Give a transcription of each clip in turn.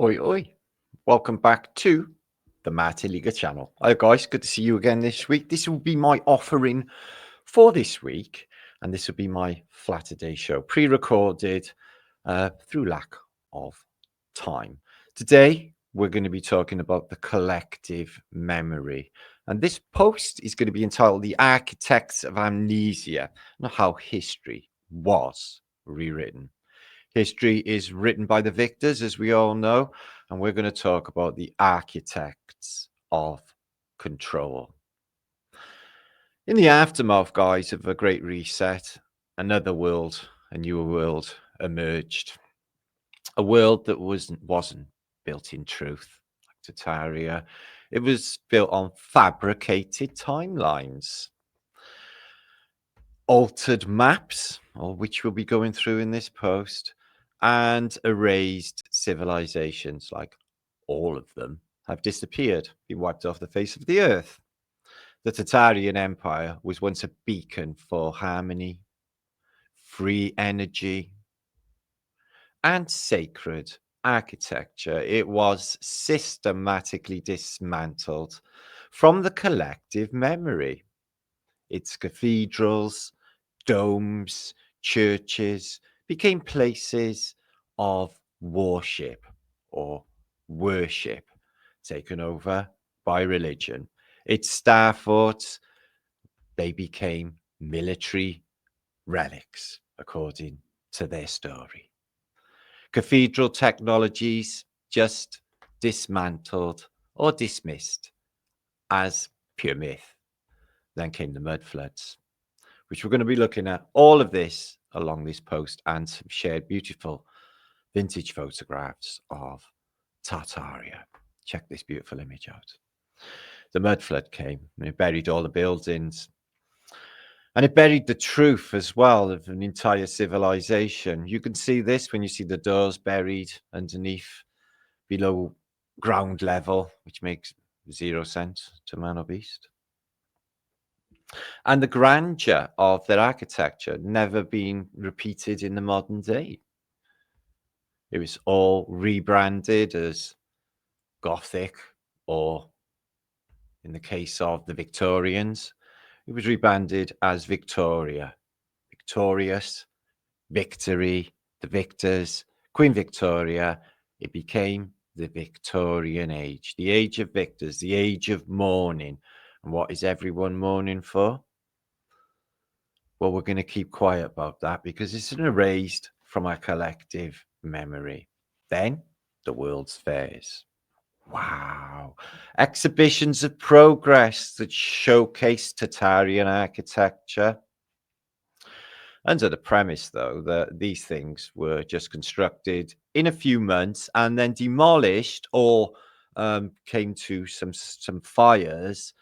Oi, oi. Welcome back to the martinliedtke channel. Hi guys, good to see you again this week. This will be my offering for this week, and this will be my flat a day show, pre-recorded through lack of time. Today, we're going to be talking about the collective memory. And this post is going to be entitled The Architects of Amnesia, and how history was rewritten. History is written by the victors, as we all know, and we're going to talk about the architects of control. In the aftermath, guys, of the Great Reset, another world, a newer world emerged. A world that wasn't built in truth, like Tartaria. It was built on fabricated timelines. Altered maps, or which we'll be going through in this post, and erased civilizations, like all of them, have disappeared, been wiped off the face of the earth. The Tartarian Empire was once a beacon for harmony, free energy, and sacred architecture. It was systematically dismantled from the collective memory. Its cathedrals, domes, churches became places of worship or worship, taken over by religion. Its star forts, they became military relics, according to their story. Cathedral technologies just dismantled or dismissed as pure myth. Then came the mud floods, which we're going to be looking at all of this along this post, and some shared beautiful vintage photographs of Tartaria. Check this beautiful image out. The mud flood came and it buried all the buildings, and it buried the truth as well of an entire civilization. You can see this when you see the doors buried underneath, below ground level, which makes 0 sense to man or beast. And the grandeur of their architecture never been repeated in the modern day. It was all rebranded as Gothic, or in the case of the Victorians, it was rebranded as Victoria. Victorious, victory, the victors, Queen Victoria. It became the Victorian age, the age of victors, the age of mourning. And what is everyone mourning for? Well, we're going to keep quiet about that because it's erased from our collective memory. Then the World's Fairs. Wow. Exhibitions of progress that showcase Tartarian architecture. Under the premise, though, that these things were just constructed in a few months and then demolished, or came to some fires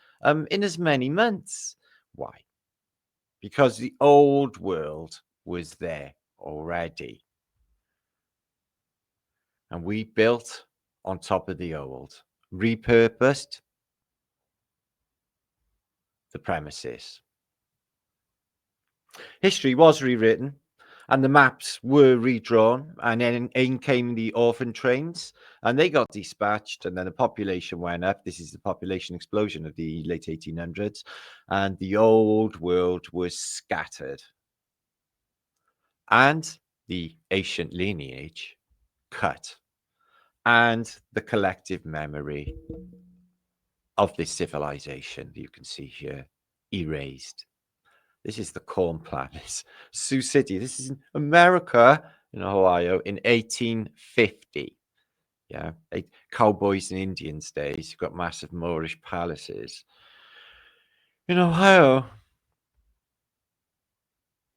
in as many months. Why? Because the old world was there already. And we built on top of the old, repurposed the premises. History was rewritten and the maps were redrawn, and then in came the orphan trains and they got dispatched, and then the population went up. This is the population explosion of the late 1800s, and the old world was scattered. And the ancient lineage cut, and the collective memory of this civilization that you can see here erased. This is the Corn Palace, Sioux City. This is in America, in Ohio, in 1850. Yeah, cowboys and Indians days. You've got massive Moorish palaces in Ohio.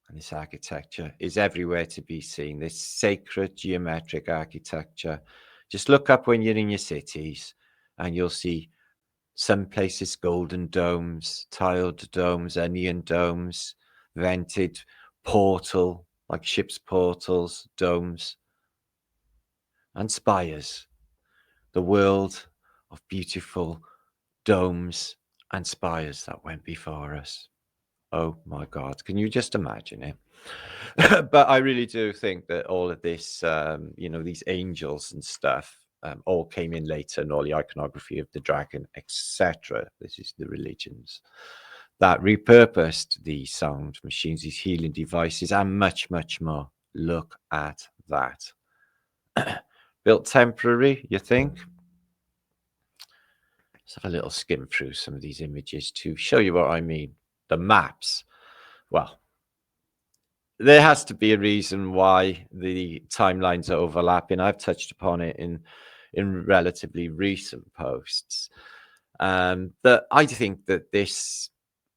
And this architecture is everywhere to be seen. This sacred geometric architecture. Just look up when you're in your cities and you'll see some places golden domes, tiled domes, onion domes, vented portal, like ship's portals, domes, and spires. The world of beautiful domes and spires that went before us. Oh my God, can you just imagine it? But I really do think that all of this, these angels and stuff, all came in later, and all the iconography of the dragon, etc. This is the religions that repurposed these sound machines, these healing devices, and much, much more. Look at that. Built temporary, you think? Let's have a little skim through some of these images to show you what I mean. The maps. Well, there has to be a reason why the timelines are overlapping. I've touched upon it in relatively recent posts. That I think that this,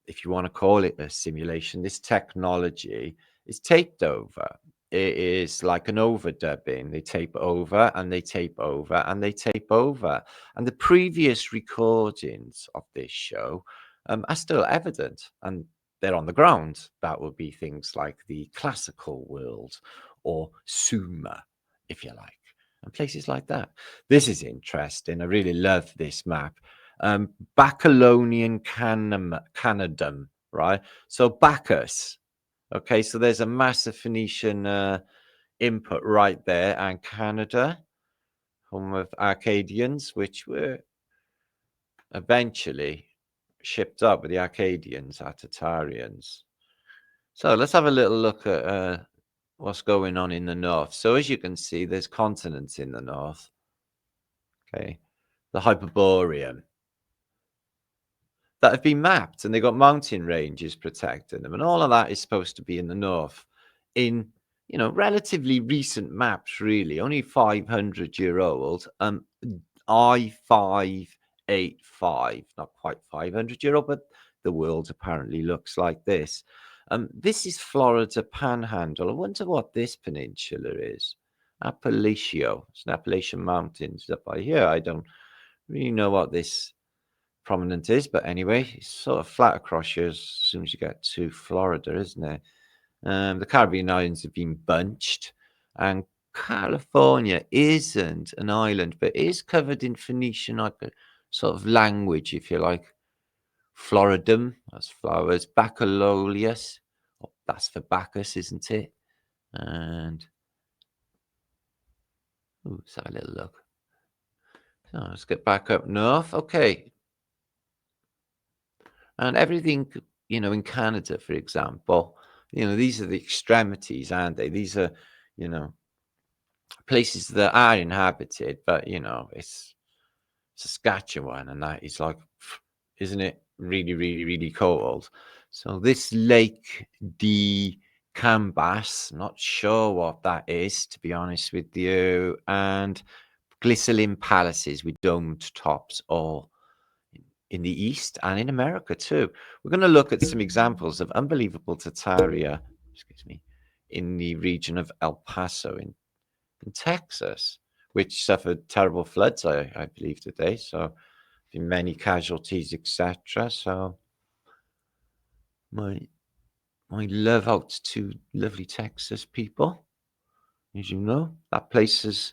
if you want to call it a simulation, this technology is taped over. It is like an overdubbing. They tape over and they tape over and they tape over. And the previous recordings of this show are still evident, and they're on the ground. That would be things like the classical world or Sumer, if you like, and places like that. This is interesting. I really love this map. Babylonian Canadum, right? So Bacchus. Okay, so there's a massive Phoenician input right there, and Canada, home of Arcadians, which were eventually shipped up with the Arcadians, our Tartarians. So let's have a little look at what's going on in the north. So as you can see, there's continents in the north. Okay, the Hyperborean that have been mapped, and they got mountain ranges protecting them, and all of that is supposed to be in the north in, you know, relatively recent maps, really only 500-year-old. I-585, not quite 500-year-old, but the world apparently looks like this. This is Florida Panhandle. I wonder what this peninsula is. Appalachia. It's an Appalachian Mountains up by here. I don't really know what this prominent is, but anyway, it's sort of flat across here as soon as you get to Florida, isn't it? The Caribbean islands have been bunched, and California isn't an island, but is covered in Phoenician, like a sort of language, if you like. Floridum, that's flowers. Baccalaureus, oh, that's for Bacchus, isn't it? And let's have a little look. So let's get back up north. Okay. And everything, you know, in Canada, for example, you know, these are the extremities, aren't they? These are, you know, places that are inhabited, but, you know, it's Saskatchewan, and that is like, isn't it really, really, really cold? So this Lake de Cambas, not sure what that is, to be honest with you, and Glycerin palaces with domed tops, all in the East and in America too. We're going to look at some examples of unbelievable tartaria, excuse me, in the region of El Paso in Texas, which suffered terrible floods, I believe, today. So been many casualties, etc. So my love out to lovely Texas people. As you know, that place has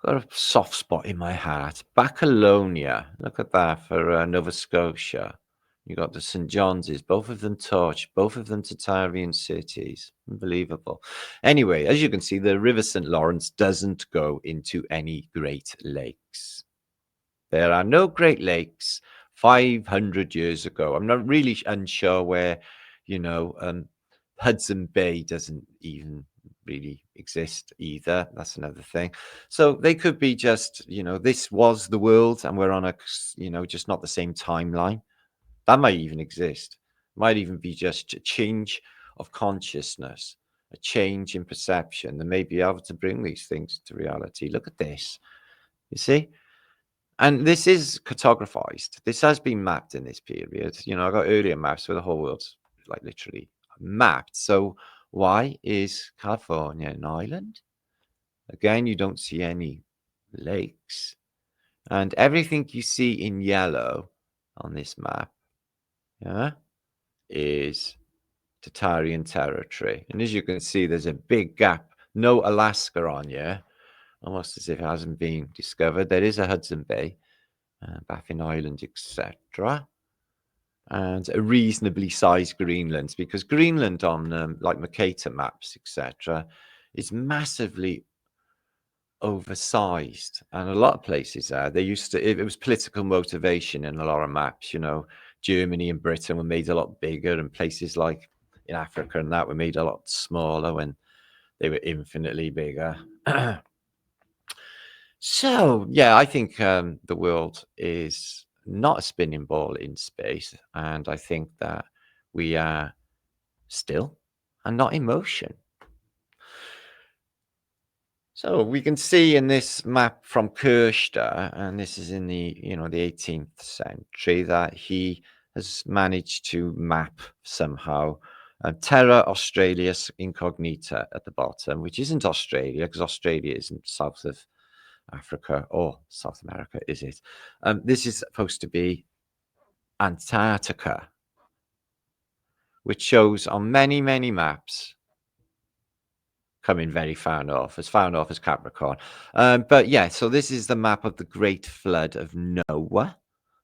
got a soft spot in my heart. Baccalonia, look at that, for Nova Scotia. You got the St. John's, both of them torched, both of them Tartarian cities. Unbelievable. Anyway, as you can see, the River St. Lawrence doesn't go into any Great Lakes. There are no Great Lakes 500 years ago. I'm not really unsure where, you know, Hudson Bay doesn't even really exist either. That's another thing. So they could be just, you know, this was the world and we're on a, you know, just not the same timeline. That might even exist. Might even be just a change of consciousness, a change in perception that may be able to bring these things to reality. Look at this. You see? And this is cartographized. This has been mapped in this period. You know, I got earlier maps where the whole world's like literally mapped. So why is California an island? Again, you don't see any lakes. And everything you see in yellow on this map, yeah, is Tartarian territory. And as you can see, there's a big gap. No Alaska on here, almost as if it hasn't been discovered. There is a Hudson Bay, Baffin Island, etc., and a reasonably sized Greenland, because Greenland on like Mercator maps, etc., is massively oversized, and a lot of places there they used to. It was political motivation in a lot of maps. Germany and Britain were made a lot bigger, and places like in Africa and that were made a lot smaller when they were infinitely bigger. So yeah, I think the world is not a spinning ball in space, and I think that we are still and not in motion. So we can see in this map from Kirster, and this is in the the 18th century, that he has managed to map somehow Terra Australis Incognita at the bottom, which isn't Australia because Australia isn't south of Africa or South America, is it? This is supposed to be Antarctica, which shows on many, many maps coming very far north as Capricorn. But yeah, so this is the map of the Great Flood of Noah.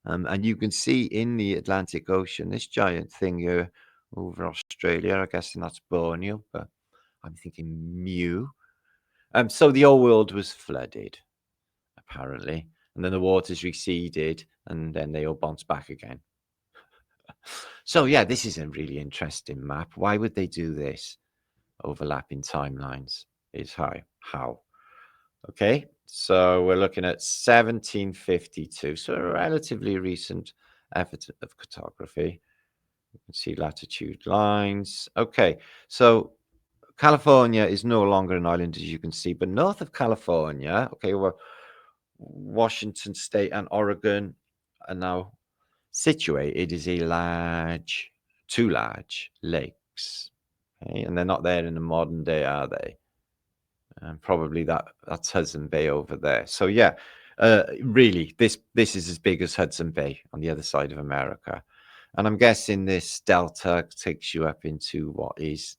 And you can see in the Atlantic Ocean, this giant thing here over Australia. I guess that's Borneo, but I'm thinking Mew. So the whole world was flooded, apparently. And then the waters receded, and then they all bounced back again. So yeah, this is a really interesting map. Why would they do this? Overlapping timelines is how. Okay, so we're looking at 1752, so a relatively recent effort of cartography. You can see latitude lines. Okay, so California is no longer an island, as you can see, but north of California, okay, well, Washington State and Oregon are now situated as two large lakes. Okay, and they're not there in the modern day, are they? Probably that's Hudson Bay over there. So yeah, really, this is as big as Hudson Bay on the other side of America, and I'm guessing this delta takes you up into what is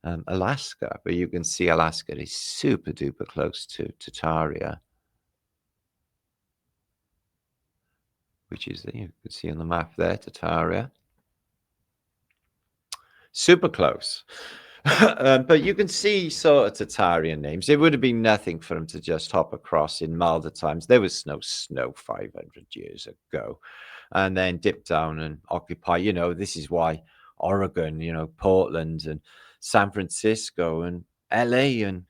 Alaska, but you can see Alaska is super duper close to Tartaria, which is you can see on the map there, Tartaria, super close. But you can see sort of Tartarian names. It would have been nothing for them to just hop across in milder times. There was no snow 500 years ago, and then dip down and occupy. This is why Oregon, Portland and San Francisco and LA and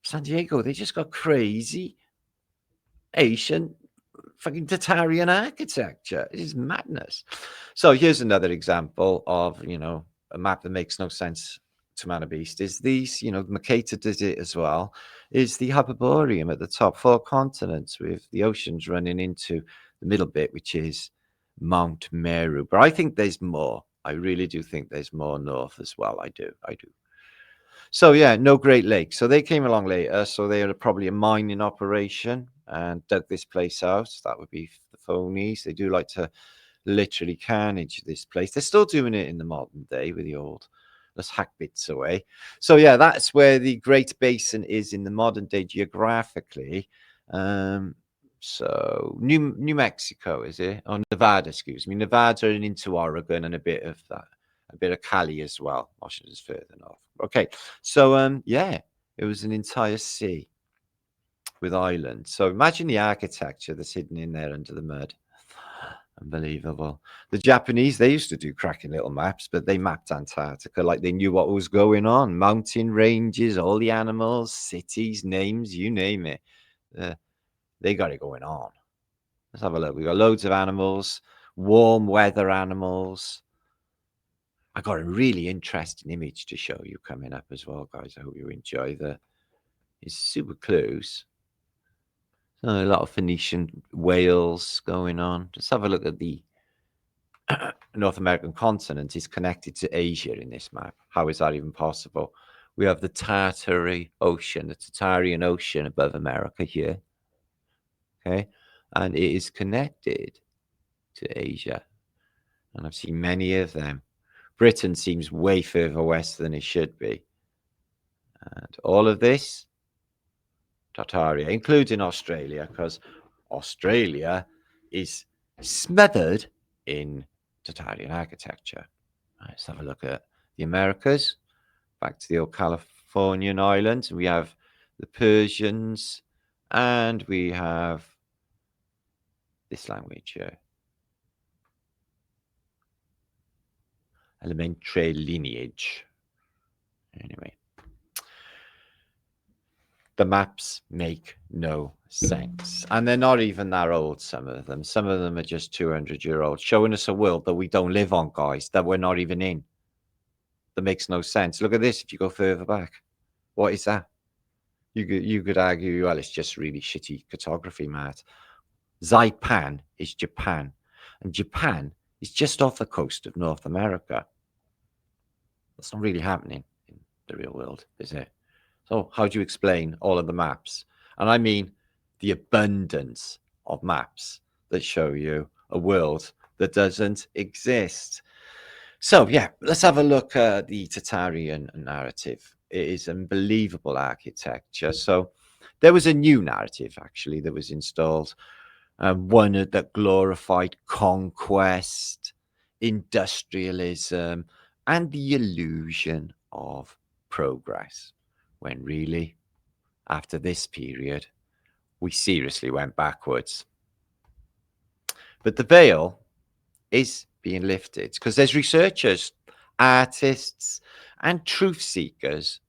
San Diego, they just got crazy ancient fucking Tartarian architecture. It is madness. So here's another example of, a map that makes no sense to Man of Beast is these, Mercator did it as well, is the Hyperborean at the top, 4 continents with the oceans running into the middle bit, which is Mount Meru. But I think there's more. I really do think there's more north as well. I do. So yeah, no Great Lakes. So they came along later. So they are probably a mining operation and dug this place out. That would be the phonies. They do like to literally carnage this place. They're still doing it in the modern day with the old. Let's hack bits away. So yeah, that's where the Great Basin is in the modern day geographically. So New Mexico, is it? Or Nevada, excuse me. Nevada and into Oregon and a bit of Cali as well. Washington's further north. Okay, so yeah, it was an entire sea with islands. So imagine the architecture that's hidden in there under the mud. Unbelievable. The Japanese, they used to do cracking little maps, but they mapped Antarctica like they knew what was going on. Mountain ranges, all the animals, cities, names, you name it. They got it going on. Let's have a look. We got loads of animals, warm weather animals. I got a really interesting image to show you coming up as well, guys. I hope you enjoy that. It's super close. So a lot of Phoenician whales going on. Just have a look at the North American continent is connected to Asia in this map. How is that even possible? We have the Tartarian Ocean above America here. Okay. And it is connected to Asia. And I've seen many of them. Britain seems way further west than it should be. And all of this, Tartaria, including Australia, because Australia is smothered in Tartarian architecture. Let's have a look at the Americas. Back to the old Californian islands. We have the Persians, and we have this language here. Elementary lineage. Anyway, the maps make no sense. And they're not even that old, some of them. Some of them are just 200-year-old, showing us a world that we don't live on, guys, that we're not even in. That makes no sense. Look at this. If you go further back, what is that? You could argue, well, it's just really shitty cartography, Matt. Saipan is Japan, and Japan is just off the coast of North America. That's not really happening in the real world, is it? So how do you explain all of the maps? And I mean the abundance of maps that show you a world that doesn't exist. So yeah, let's have a look at the Tartarian narrative. It is unbelievable architecture. So there was a new narrative actually that was installed, one that glorified conquest, industrialism, and the illusion of progress, when really, after this period, we seriously went backwards. But the veil is being lifted because there's researchers, artists, and truth seekers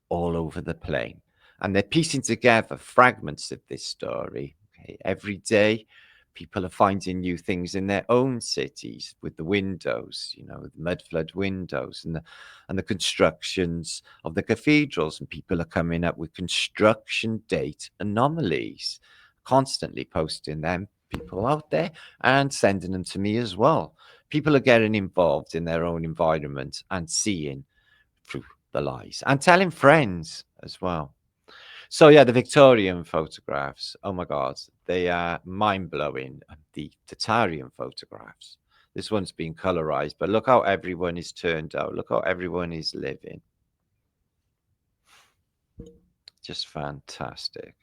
all over the plane. And they're piecing together fragments of this story. Okay? Every day, people are finding new things in their own cities with the windows, you know, the mud flood windows and the constructions of the cathedrals. And people are coming up with construction date anomalies, constantly posting them, people out there, and sending them to me as well. People are getting involved in their own environment and seeing through the lies and telling friends as well. So yeah, the Victorian photographs, oh my God, they are mind-blowing. The Tartarian photographs. This one's been colorized, but look how everyone is turned out. Look how everyone is living. Just fantastic.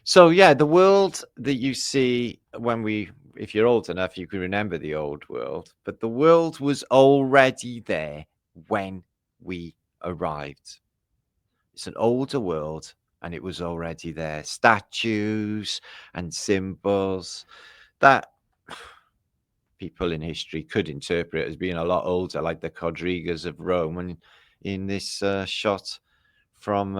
So yeah, the world that you see if you're old enough, you can remember the old world, but the world was already there when we arrived. It's an older world and it was already there. Statues and symbols that people in history could interpret as being a lot older, like the quadrigas of Rome. And in this shot from,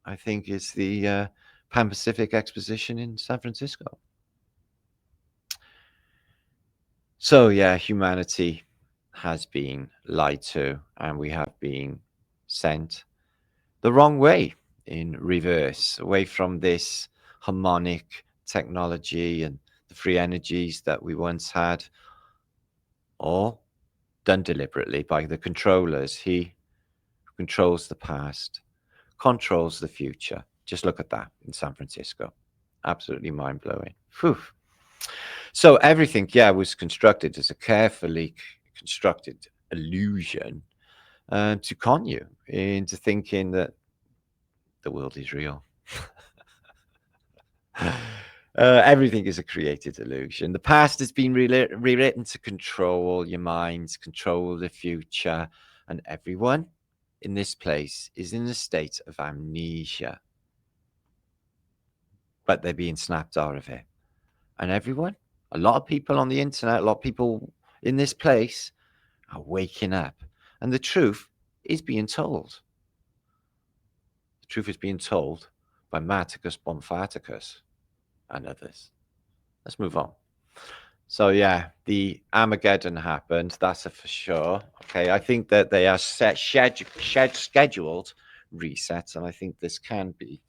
I think it's the Pan Pacific Exposition in San Francisco. So yeah, humanity has been lied to, and we have been sent the wrong way, in reverse, away from this harmonic technology and the free energies that we once had, all done deliberately by the controllers. He controls the past, controls the future. Just look at that in San Francisco. Absolutely mind-blowing. Whew. So everything, yeah, was constructed as a carefully constructed illusion to con you into thinking that the world is real. Everything is a created illusion. The past has been rewritten to control your minds, control the future, and everyone in this place is in a state of amnesia. But they're being snapped out of it. And everyone, a lot of people on the internet, a lot of people in this place are waking up. And the truth is being told. The truth is being told by Marticus Bonfaticus and others. Let's move on. So yeah, the Armageddon happened. That's a for sure. Okay, I think that they are scheduled resets, and I think this can be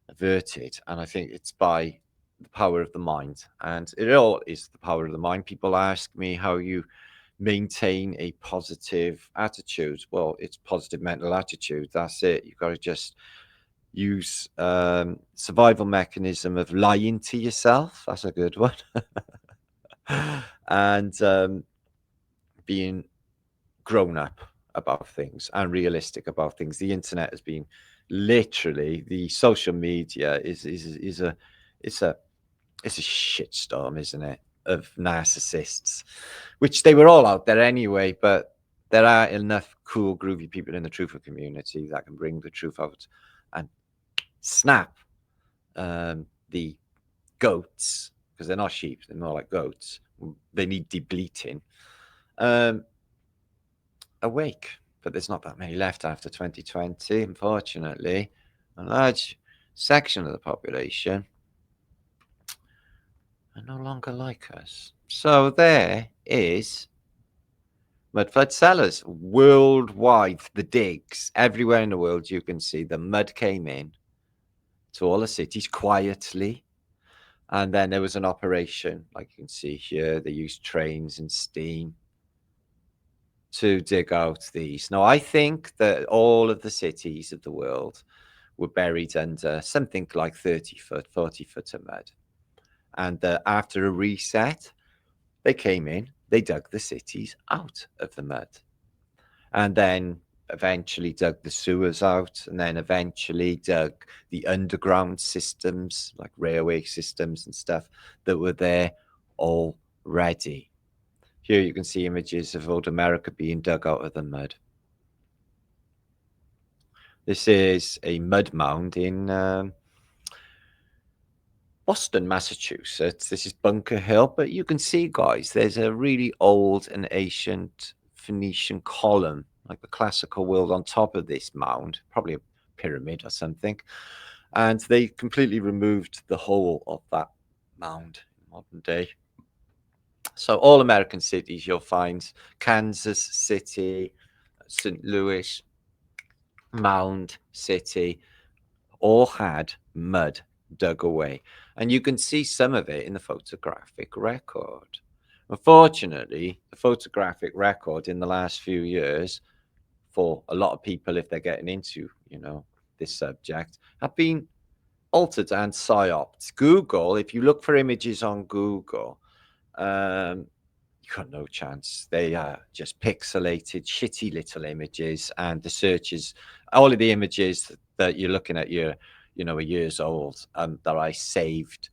averted. And I think it's by the power of the mind, and it all is the power of the mind. People ask me how you maintain a positive attitude. Well, it's positive mental attitude. That's it. You've got to just use survival mechanism of lying to yourself. That's a good one. And being grown up about things and realistic about things. The internet has been literally, the social media is a shitstorm, isn't it, of narcissists, which they were all out there anyway. But there are enough cool, groovy people in the truther community that can bring the truth out and snap the goats, because they're not sheep, they're more like goats. They need depleting. Awake, but there's not that many left after 2020, unfortunately. A large section of the population are no longer like us. So there is mud flood cellars worldwide. The digs everywhere in the world, you can see the mud came in to all the cities quietly, and then there was an operation, like you can see here. They used trains and steam to dig out these. Now, I think that all of the cities of the world were buried under something like 30 foot, 40 foot of mud. And after a reset, they came in, they dug the cities out of the mud. And then eventually dug the sewers out, and then eventually dug the underground systems, like railway systems and stuff, that were there already. Here you can see images of old America being dug out of the mud. This is a mud mound in Boston, Massachusetts. This is Bunker Hill, but you can see, guys, there's a really old and ancient Phoenician column, like the classical world, on top of this mound, probably a pyramid or something. And they completely removed the whole of that mound in modern day. So all American cities you'll find, Kansas City, St. Louis, Mound City, all had mud dug away. And you can see some of it in the photographic record. Unfortunately, the photographic record in the last few years, for a lot of people, if they're getting into, this subject, have been altered and psyoped. Google, if you look for images on Google, you got no chance. They are just pixelated, shitty little images, and the searches, all of the images that you're looking at, are years old, that I saved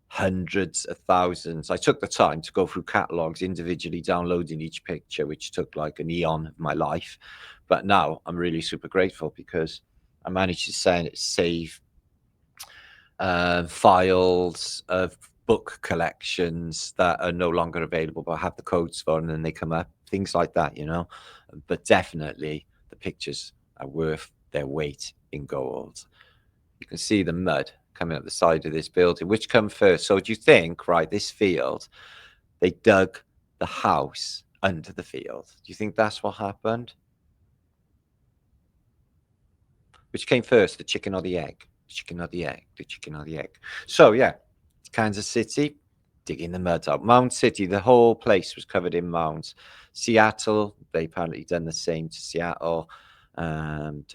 hundreds of thousands. I took the time to go through catalogs, individually downloading each picture, which took like an eon of my life. But now I'm really super grateful because I managed to save files of book collections that are no longer available, but I have the codes for, and then they come up, things like that, But definitely the pictures are worth their weight in gold. You can see the mud coming up the side of this building. Which come first? So do you think, right, this field, they dug the house under the field? Do you think that's what happened? Which came first, the chicken or the egg? The chicken or the egg? The chicken or the egg? So yeah, Kansas City, digging the mud out. Mound City, the whole place was covered in mounds. Seattle, they apparently done the same to Seattle, and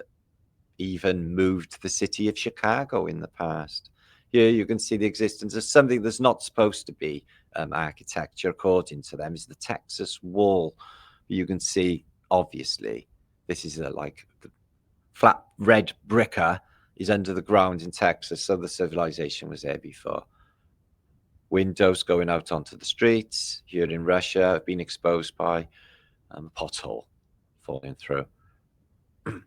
even moved the city of Chicago in the past. Here you can see the existence of something that's not supposed to be architecture, according to them, is the Texas Wall. You can see, obviously, this is like the flat red bricker is under the ground in Texas, so the civilization was there before. Windows going out onto the streets here in Russia have been exposed by a pothole falling through.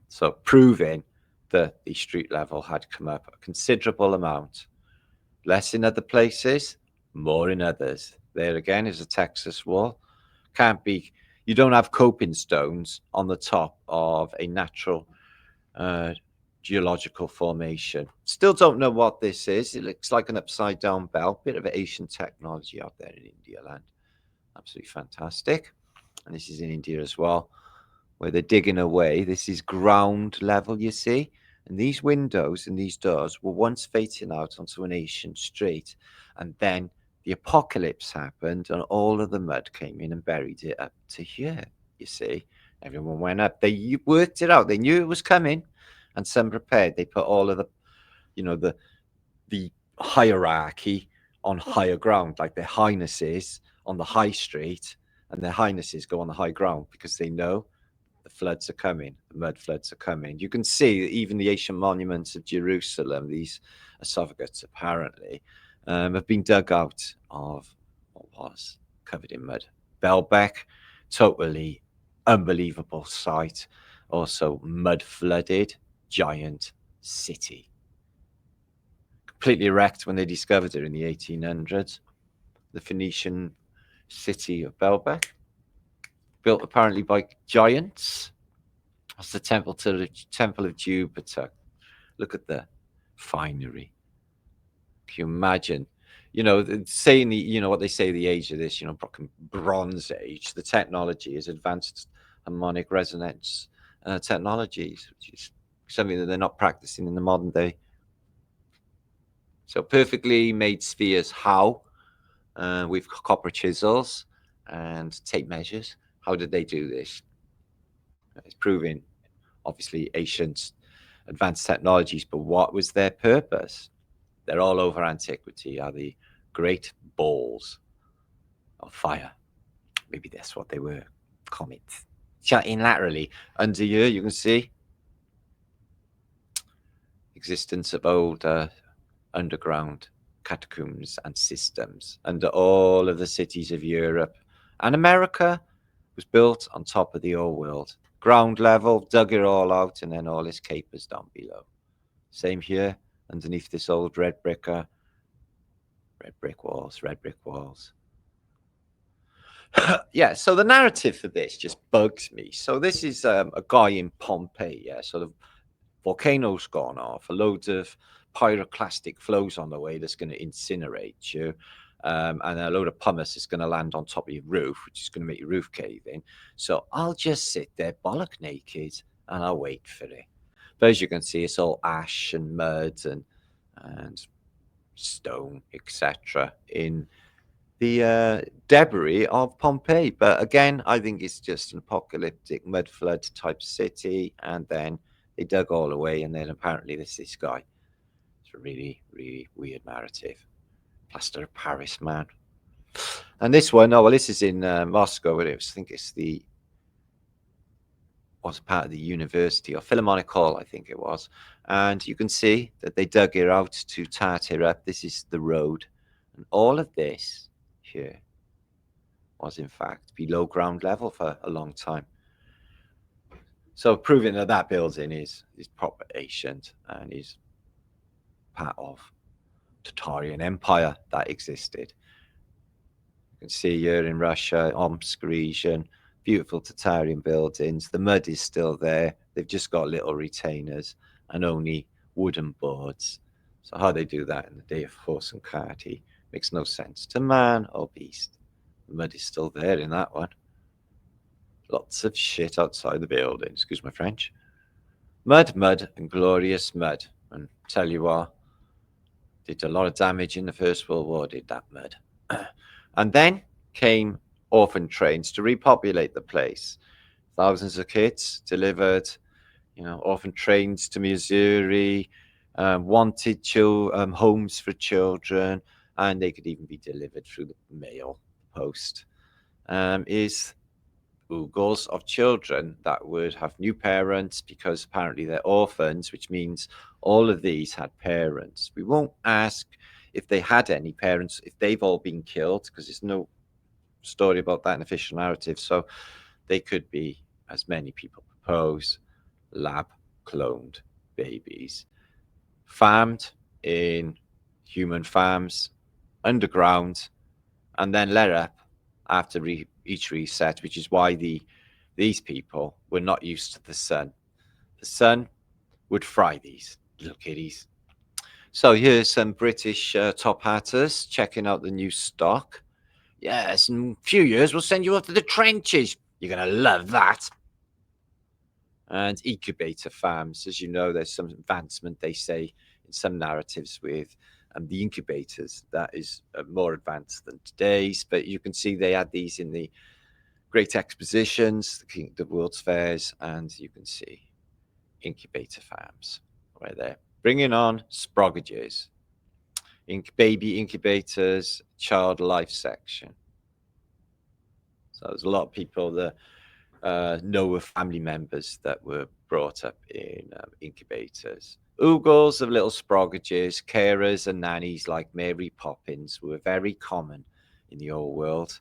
So proving that the street level had come up a considerable amount. Less in other places, more in others. There again is a Texas wall. Can't be, you don't have coping stones on the top of a natural geological formation. Still don't know what this is. It looks like an upside down bell. Bit of Asian technology out there in India land. Absolutely fantastic. And this is in India as well, where they're digging away. This is ground level, you see. And these windows and these doors were once facing out onto an ancient street. And then the apocalypse happened and all of the mud came in and buried it up to here, you see. Everyone went up. They worked it out. They knew it was coming, and some prepared. They put all of the hierarchy on higher ground, like their highnesses on the high street, and their highnesses go on the high ground because they know the floods are coming, the mud floods are coming. You can see even the ancient monuments of Jerusalem, these esophagus apparently, have been dug out of what was covered in mud. Baalbek, totally unbelievable sight. Also mud flooded, giant city. Completely wrecked when they discovered it in the 1800s. The Phoenician city of Belbec, built apparently by giants. That's the temple of Jupiter. Look at the finery. Can you imagine? Saying what they say the age of this, Bronze Age. The technology is advanced harmonic resonance technologies, which is something that they're not practicing in the modern day. So perfectly made spheres. How? With copper chisels and tape measures. How did they do this? It's proving, obviously, ancient advanced technologies, but what was their purpose? They're all over antiquity, are the great balls of fire. Maybe that's what they were. Comets. Shutting laterally. Under here, you can see existence of old underground catacombs and systems under all of the cities of Europe. And America was built on top of the old world. Ground level, dug it all out, and then all its capers down below. Same here, underneath this old red brick walls. Yeah, so the narrative for this just bugs me. So this is a guy in Pompeii, yeah, so the volcano's gone off, a load of pyroclastic flows on the way that's going to incinerate you, and a load of pumice is going to land on top of your roof, which is going to make your roof cave in. So I'll just sit there bollock naked and I'll wait for it. But as you can see, it's all ash and mud and stone, etc. in the debris of Pompeii. But again, I think it's just an apocalyptic mud flood type city, and then they dug all away, and then apparently there's this guy. It's a really, really weird narrative. Plaster of Paris, man. And this one, this is in Moscow. I think it's was part of the university or Philharmonic Hall, I think it was. And you can see that they dug it out to Tartaria. This is the road. And all of this here was in fact below ground level for a long time. So proving that building is proper ancient and is part of Tartarian Empire that existed. You can see here in Russia, Omsk region, beautiful Tartarian buildings. The mud is still there. They've just got little retainers and only wooden boards. So how they do that in the day of horse and carty makes no sense to man or beast. The mud is still there in that one. Lots of shit outside the building. Excuse my French. Mud, and glorious mud. And tell you what, did a lot of damage in the First World War, did that mud. And then came orphan trains to repopulate the place. Thousands of kids delivered, orphan trains to Missouri, wanted homes for children, and they could even be delivered through the mail post. Is oogles of children that would have new parents because apparently they're orphans, which means all of these had parents. We won't ask if they had any parents, if they've all been killed, because there's no story about that in official narrative. So they could be, as many people propose, lab cloned babies, farmed in human farms, underground, and then let up after each reset, which is why these people were not used to the sun. The sun would fry these little kiddies. So here's some British top hatters checking out the new stock. Yes, in a few years we'll send you off to the trenches. You're going to love that. And incubator farms, as you know, there's some advancement, they say, in some narratives with the incubators. That is more advanced than today's, but you can see they had these in the great expositions, the World's Fairs, and you can see incubator farms where they're bringing on sproggages, baby incubators, child life section. So there's a lot of people that know of family members that were brought up in incubators. Oogles of little sproggages, carers and nannies like Mary Poppins were very common in the old world.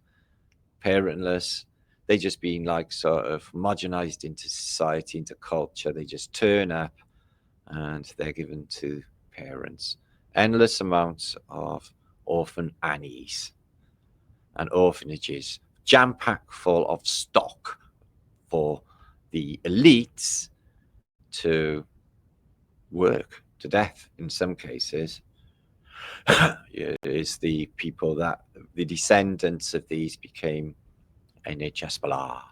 Parentless, they just been like sort of homogenized into society, into culture. They just turn up and they're given to parents. Endless amounts of orphan Annies and orphanages, jam-packed full of stock for the elites to work to death in some cases. It is the people that the descendants of these became NHS blah.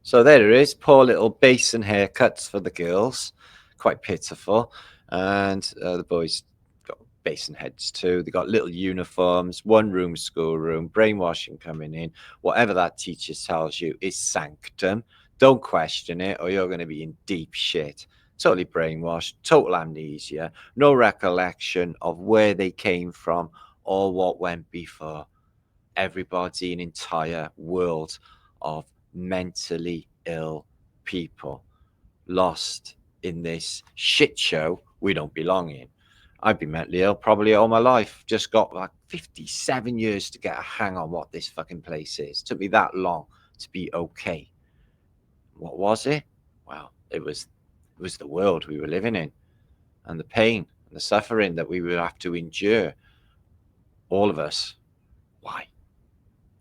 So there it is, poor little basin haircuts for the girls, quite pitiful, and the boys got basin heads too. They got little uniforms, one room, schoolroom, brainwashing coming in. Whatever that teacher tells you is sanctum. Don't question it, or you're going to be in deep shit. Totally brainwashed, total amnesia, no recollection of where they came from or what went before. Everybody, an entire world of mentally ill people lost in this shit show we don't belong in. I've been mentally ill probably all my life. Just got like 57 years to get a hang on what this fucking place is. It took me that long to be okay. What was it? Well, it was the world we were living in, and the pain and the suffering that we would have to endure. All of us. Why?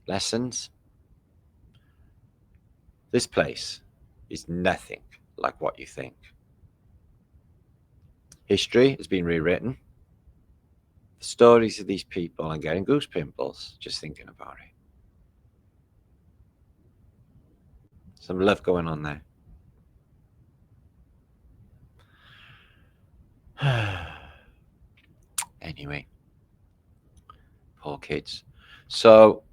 Lessons? This place is nothing like what you think. History has been rewritten. The stories of these people, I'm getting goose pimples just thinking about it. Some love going on there. Anyway, poor kids. So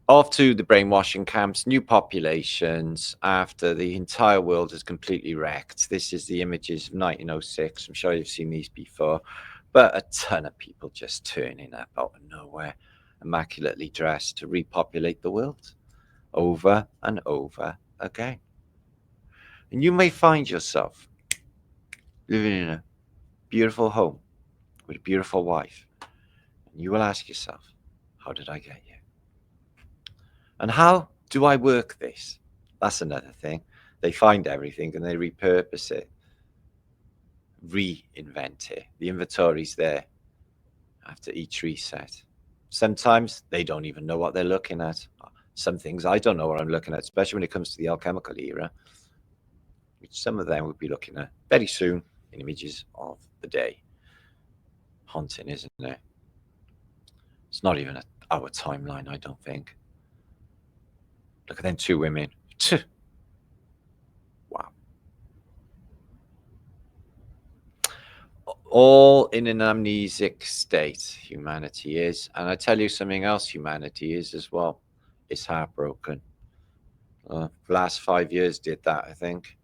off to the brainwashing camps, new populations after the entire world is completely wrecked. This is the images of 1906. I'm sure you've seen these before, but a ton of people just turning up out of nowhere, immaculately dressed to repopulate the world over and over again. And you may find yourself living in a beautiful home with a beautiful wife, and you will ask yourself, how did I get here? And how do I work this? That's another thing. They find everything and they repurpose it, reinvent it. The inventory's there after each reset. Sometimes they don't even know what they're looking at. Some things I don't know what I'm looking at, especially when it comes to the alchemical era, which some of them will be looking at very soon in images of the day. Haunting, isn't it? It's not even our timeline, I don't think. Look at them two women. Wow. All in an amnesic state, humanity is. And I tell you something else humanity is as well. It's heartbroken. The last 5 years did that, I think.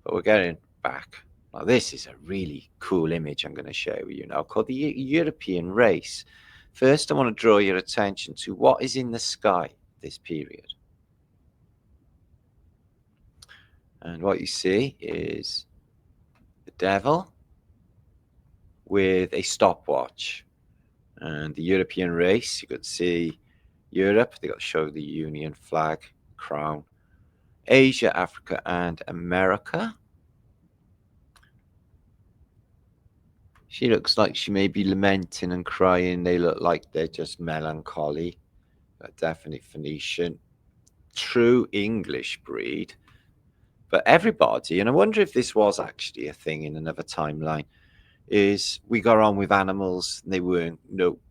But we're getting back. Now, this is a really cool image I'm going to share with you now called the European race. First, I want to draw your attention to what is in the sky this period. And what you see is the devil with a stopwatch. And the European race, you could see Europe, they got to show the Union flag, crown. Asia, Africa, and America. She looks like she may be lamenting and crying. They look like they're just melancholy. But definitely Phoenician. True English breed. But everybody, and I wonder if this was actually a thing in another timeline, is we got on with animals. And they weren't,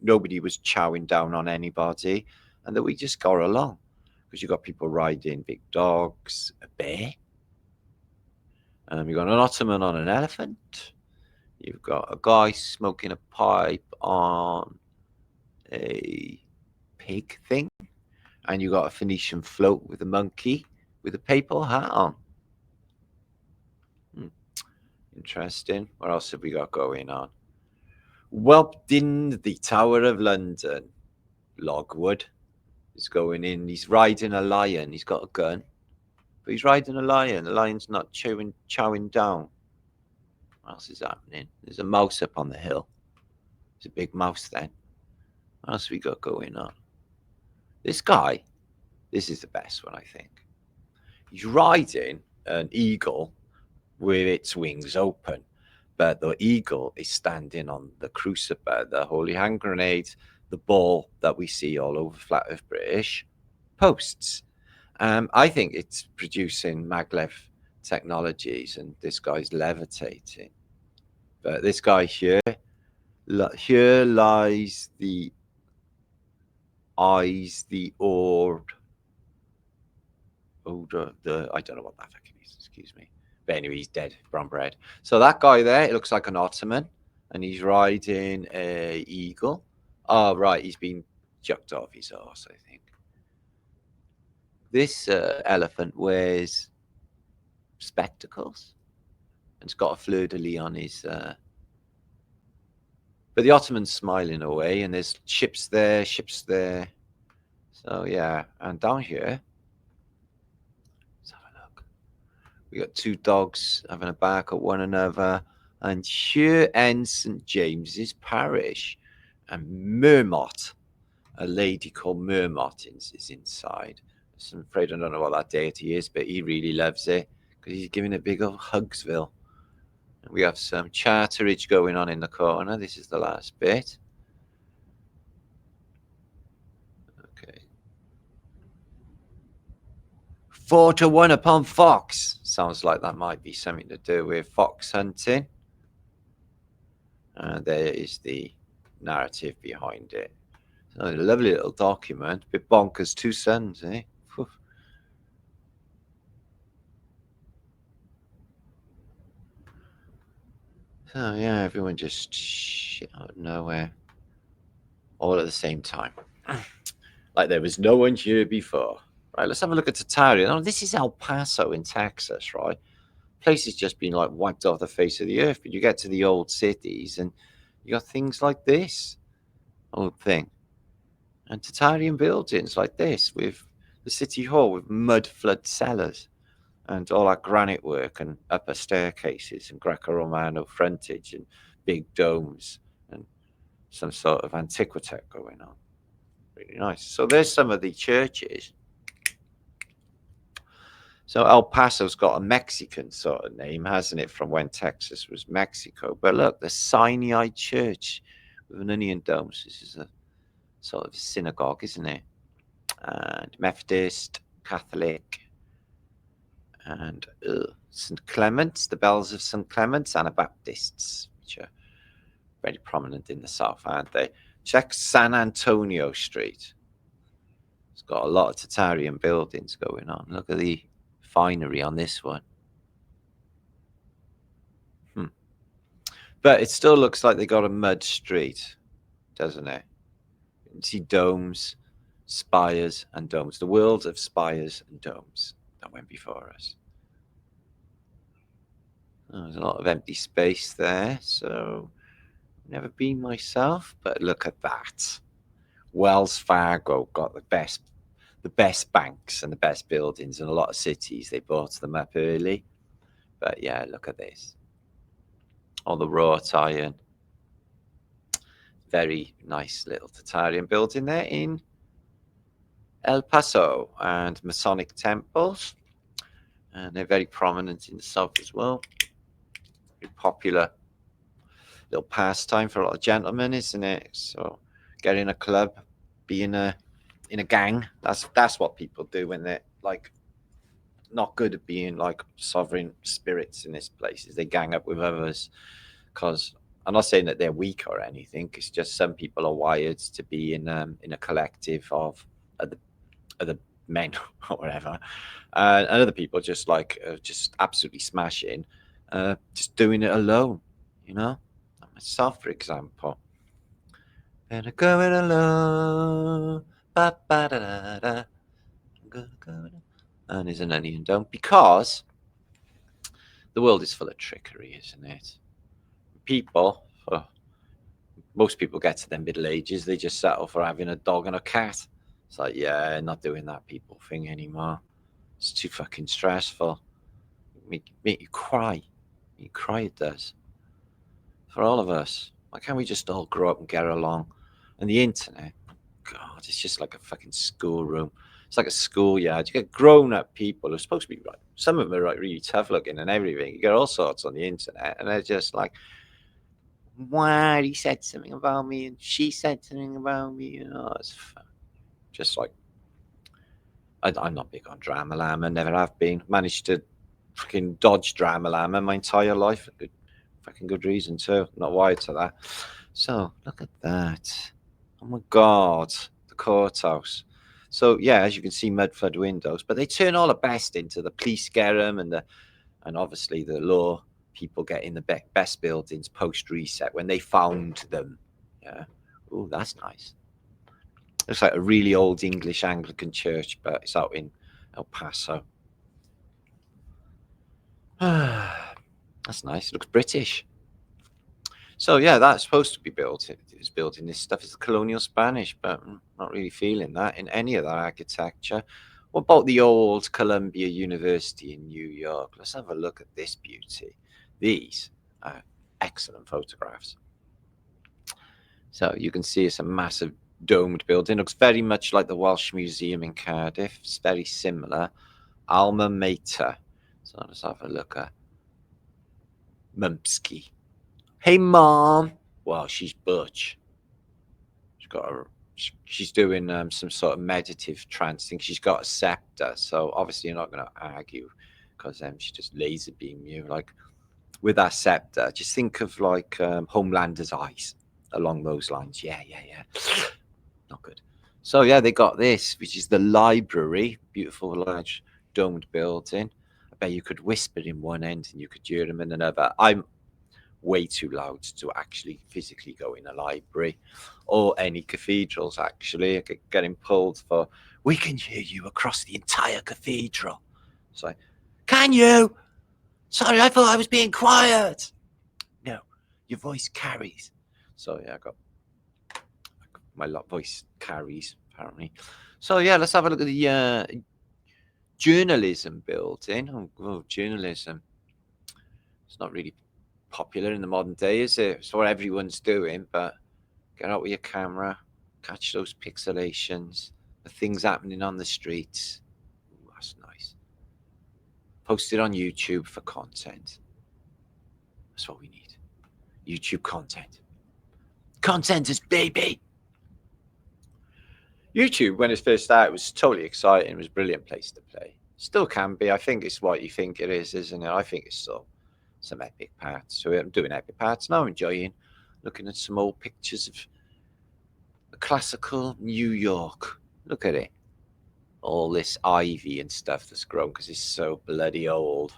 nobody was chowing down on anybody. And that we just got along. Because you got people riding big dogs, a bear. You got an Ottoman on an elephant. You've got a guy smoking a pipe on a pig thing. And you got a Phoenician float with a monkey with a papal hat on. Interesting. What else have we got going on? Whelped in the Tower of London. Logwood is going in. He's riding a lion. He's got a gun. But he's riding a lion. The lion's not chowing down. What else is happening? There's a mouse up on the hill. There's a big mouse then. What else we got going on? This guy, this is the best one, I think. He's riding an eagle with its wings open. But the eagle is standing on the crucible, the holy hand grenade, the ball that we see all over Flat Earth British posts. I think it's producing maglev technologies, and this guy's levitating. But this guy here lies the eyes, the orb. I don't know what that fucking is, excuse me. But anyway, he's dead, brown bread. So that guy there, it looks like an Ottoman, and he's riding a eagle. Oh, right, he's been chucked off his arse, I think. This elephant wears spectacles, and it's got a fleur-de-lis on his... But the Ottoman's smiling away, and there's ships there. So, yeah, and down here, let's have a look. We got two dogs having a bark at one another, and here ends St. James's Parish. And Mermot, a lady called Mermot, is inside. So I'm afraid I don't know what that deity is, but he really loves it because he's giving it big old Hugsville. And we have some charterage going on in the corner. This is the last bit. Okay. 4-1 upon fox. Sounds like that might be something to do with fox hunting. And there is the narrative behind it. So a lovely little document. Bit bonkers, 2 sons, eh? Whew. So yeah, everyone just shit out of nowhere. All at the same time. Like there was no one here before. Right, let's have a look at Tartaria. Oh, this is El Paso in Texas, right? Place has just been like wiped off the face of the earth, but you get to the old cities and you got things like this old thing. And Tartarian buildings like this with the city hall with mud flood cellars and all that granite work and upper staircases and Greco-Romano frontage and big domes and some sort of antiquitech going on. Really nice. So there's some of the churches. So El Paso's got a Mexican sort of name, hasn't it, from when Texas was Mexico. But look, the Sinai Church with an onion dome. This is a sort of synagogue, isn't it? And Methodist, Catholic, and St. Clement's, the bells of St. Clement's, Anabaptists, which are very prominent in the south, aren't they? Check San Antonio Street. It's got a lot of Tartarian buildings going on. Look at the finery on this one. But it still looks like they got a mud street, doesn't it? You can see domes, spires, and domes. The world of spires and domes that went before us. Oh, there's a lot of empty space there, so never been myself, but look at that. Wells Fargo got the best banks and the best buildings in a lot of cities. They bought them up early. But yeah, look at this. All the wrought iron. Very nice little Tartarian building there in El Paso, and Masonic temples. And they're very prominent in the south as well. Very popular little pastime for a lot of gentlemen, isn't it? So get in a club, be in a gang. That's what people do when they're like not good at being like sovereign spirits in this place. Is they gang up with others. Because I'm not saying that they're weak or anything. It's just some people are wired to be in a collective of other men or whatever, and other people just like just absolutely smashing, just doing it alone. You know, like myself, for example. And I'm going alone. Ba, ba, da, da, da. I'm gonna go. And there's an onion dome because the world is full of trickery, isn't it? People, most people get to their middle ages, they just settle for having a dog and a cat. It's like, yeah, not doing that people thing anymore. It's too fucking stressful. Make you cry. You cry, it does. For all of us. Why can't we just all grow up and get along? And the internet, God, it's just like a fucking schoolroom. It's like a schoolyard. You get grown-up people who are supposed to be right. Some of them are like really tough looking and everything. You get all sorts on the internet, and they're just like, "Wow, he said something about me, and she said something about me." You know, it's just like I'm not big on drama llama. Never have been. Managed to fucking dodge drama llama my entire life. Good, fucking good reason too. Not wired to that. So look at that. Oh my god, the courthouse. So yeah, as you can see, mud flood windows, but they turn all the best into the police get them, and obviously the law people get in the best buildings post reset when they found them. Yeah. Oh, that's nice. Looks like a really old English Anglican church, but it's out in El Paso. That's nice. It looks British. So yeah, that's supposed to be built. It's built in this stuff. It's colonial Spanish, but I'm not really feeling that in any of that architecture. What about the old Columbia University in New York? Let's have a look at this beauty. These are excellent photographs. So you can see it's a massive domed building. Looks very much like the Welsh Museum in Cardiff. It's very similar. Alma Mater. So let's have a look at Mumsky. Hey, Mom. Wow, she's butch. She's doing some sort of meditative trance thing. She's got a scepter, so obviously you're not going to argue because she just laser beam you. Like with that scepter, just think of like Homelander's eyes along those lines. Yeah. Not good. So yeah, they got this, which is the library. Beautiful large domed building. I bet you could whisper in one end and you could hear them in another. I'm way too loud to actually physically go in a library or any cathedrals. Actually, I keep getting pulled for, we can hear you across the entire cathedral. It's like, can you? Sorry, I thought I was being quiet. No, your voice carries. So yeah, I got my voice carries apparently. So yeah, let's have a look at the journalism building. Oh, journalism. It's not really popular in the modern day, is it? It's what everyone's doing, but get out with your camera, catch those pixelations, the things happening on the streets. Ooh, that's nice. Post it on YouTube for content. That's what we need. YouTube content. Content is baby. YouTube, when it first started, was totally exciting. It was a brilliant place to play. Still can be. I think it's what you think it is, isn't it? I think it's still some epic parts. So I'm doing epic parts now. I'm enjoying looking at some old pictures of the classical New York. Look at it. All this ivy and stuff that's grown because it's so bloody old.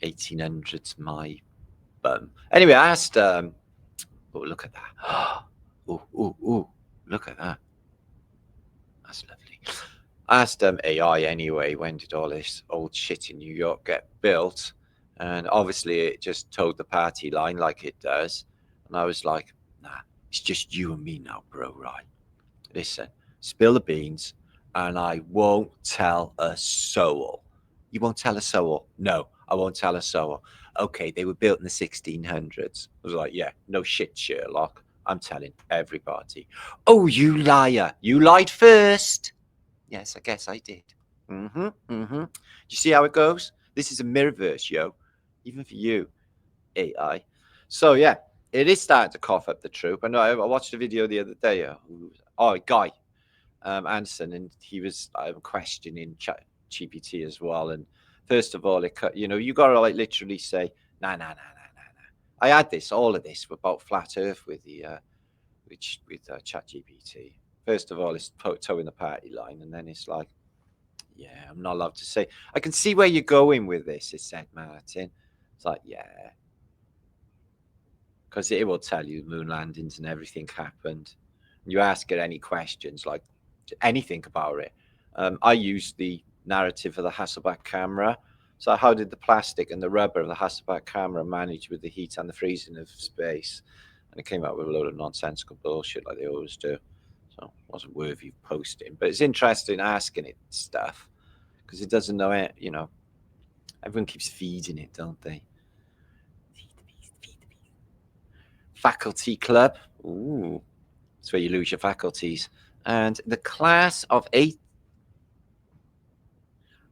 1800s, my bum. Anyway, I asked, oh, look at that. Ooh, look at that. That's lovely. I asked AI anyway, when did all this old shit in New York get built? And obviously it just towed the party line like it does. And I was like, nah, it's just you and me now, bro, right? Listen, spill the beans and I won't tell a soul. You won't tell a soul? No, I won't tell a soul. Okay, they were built in the 1600s. I was like, yeah, no shit, Sherlock. I'm telling everybody. Oh, you liar. You lied first. Yes, I guess I did. Do you see how it goes? This is a mirrorverse, yo. Even for you, AI. So, yeah, it is starting to cough up the troop. I know I watched a video the other day. Guy Anderson, and he was questioning GPT as well. And first of all, you got to like literally say, nah. I had all of this about flat Earth with the with ChatGPT. First of all, it's towing the party line, and then it's like, yeah, I'm not allowed to say. I can see where you're going with this, it said Martin. It's like, yeah, because it will tell you moon landings and everything happened. You ask it any questions, like anything about it. I used the narrative of the Hasselblad camera. So how did the plastic and the rubber of the Hasselblad camera manage with the heat and the freezing of space? And it came out with a load of nonsensical bullshit like they always do. So it wasn't worthy of posting. But it's interesting asking it stuff because it doesn't know it, Everyone keeps feeding it, don't they? Feed the beast. Faculty club. Ooh. That's where you lose your faculties. And the class of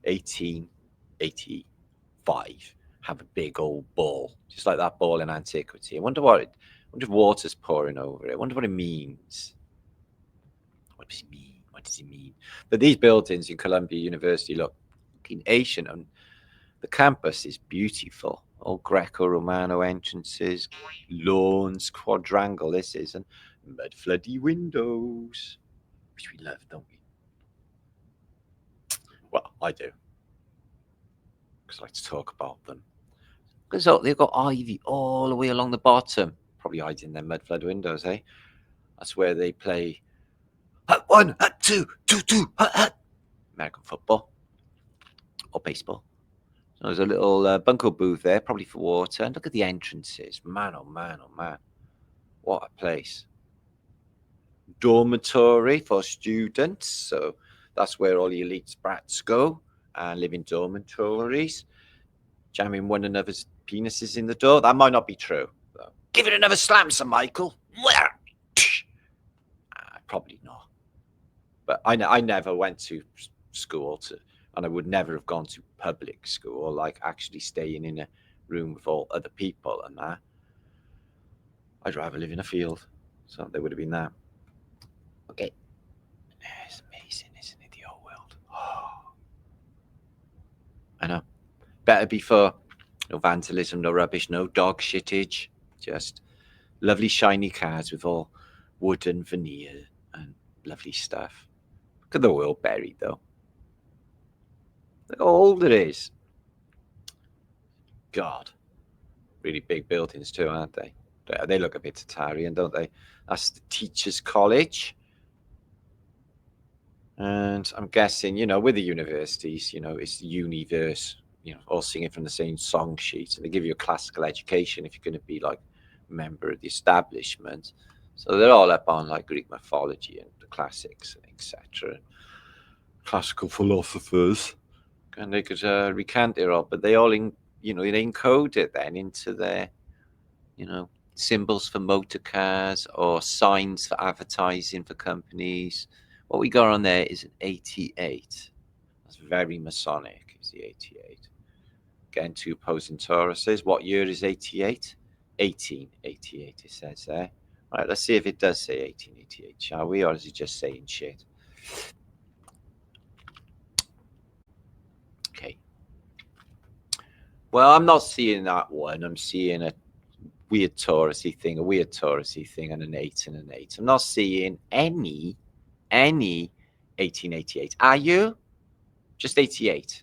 1885, have a big old ball, just like that ball in antiquity. I wonder what wonder if water's pouring over it. I wonder what it means. What does it mean? What does it mean? But these buildings in Columbia University look ancient, and the campus is beautiful. All Greco-Romano entrances, lawns, quadrangle this is, and mud floody windows, which we love, don't we? Well, I do, because I like to talk about them. Because they've got ivy all the way along the bottom, probably hiding their mud flood windows, eh? That's where they play hut one, hut two, two, hut, hut. American football or baseball. So there's a little bunker booth there, probably for water. And look at the entrances. Man, oh man, oh man. What a place. Dormitory for students. So that's where all the elite brats go and live in dormitories, jamming one another's penises in the door. That might not be true. Though. Give it another slam, Sir Michael. Probably not. But I never went to school and I would never have gone to public school, like actually staying in a room with all other people and that. I'd rather live in a field. So there would have been that. Okay. It's amazing, isn't it? The old world. Oh. I know. Better before. No vandalism, no rubbish, no dog shittage. Just lovely shiny cars with all wooden veneer and lovely stuff. Look at the world buried though. Look how old it is. God. Really big buildings too, aren't they? They look a bit Tartarian, don't they? That's the Teachers' College. And I'm guessing, with the universities, it's the universe, all singing from the same song sheet. And they give you a classical education if you're going to be like a member of the establishment. So they're all up on like Greek mythology and the classics, etc. Classical philosophers. And they could recant it all, but they all, they encode it then into their, symbols for motor cars or signs for advertising for companies. What we got on there is an 88. That's very Masonic, is the 88. Again, two opposing Tauruses. What year is 88? 1888, it says there. Right, let's see if it does say 1888, shall we? Or is it just saying shit? Okay. Well, I'm not seeing that one. I'm seeing a weird Taurusy thing, and an 8 and an 8. I'm not seeing any 1888. Are you? Just 88.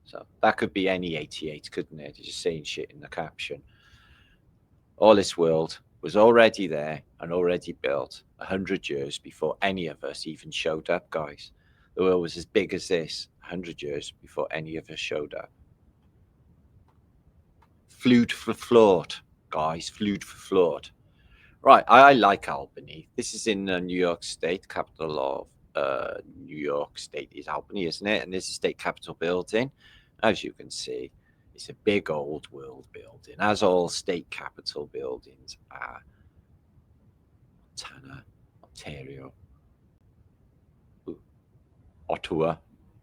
So that could be any 88, couldn't it? You're just saying shit in the caption. All this world was already there and already built 100 years before any of us even showed up, guys. The world was as big as this 100 years before any of us showed up. Food for thought, guys. Food for thought. Right, I like Albany. This is in New York State, capital of New York State is Albany, isn't it? And this is state capitol building. As you can see, it's a big old world building, as all state capitol buildings are. Montana, Ontario, Ottawa,